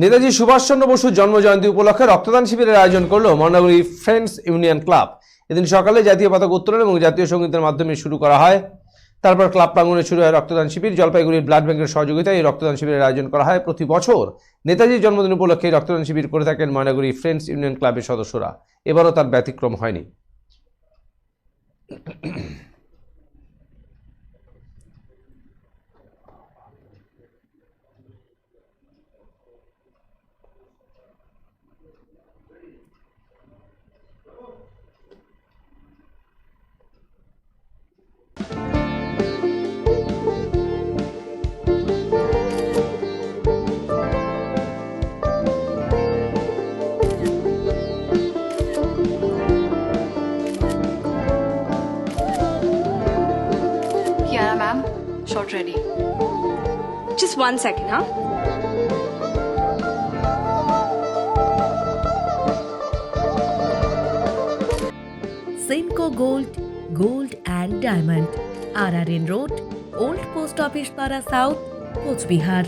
নেতাজি সুভাষচন্দ্র বসুর জন্মজয়ন্তী উপলক্ষে রক্তদান শিবিরের আয়োজন করল মহানগরী ফ্রেন্ডস ইউনিয়ন ক্লাব। এদিন সকালে জাতীয় পতাকা উত্তোলন এবং জাতীয় সঙ্গীতের মাধ্যমে শুরু করা হয়। তারপর ক্লাব প্রাঙ্গণে শুরু হয় রক্তদান শিবির। জলপাইগুড়ির ব্লাড ব্যাংকের সহযোগিতায় এই রক্তদান শিবিরের আয়োজন করা হয়। প্রতি বছর নেতাজির জন্মদিন উপলক্ষে রক্তদান শিবির করে থাকেন মহানগরী ফ্রেন্ডস ইউনিয়ন ক্লাবের সদস্যরা। এবারও তার ব্যতিক্রম হয়নি। Yeah, ma'am. Shot ready. Just 1 second, huh? Simco Gold and Diamond, RRN Road, Old Post Office Para South, Coach Bihar.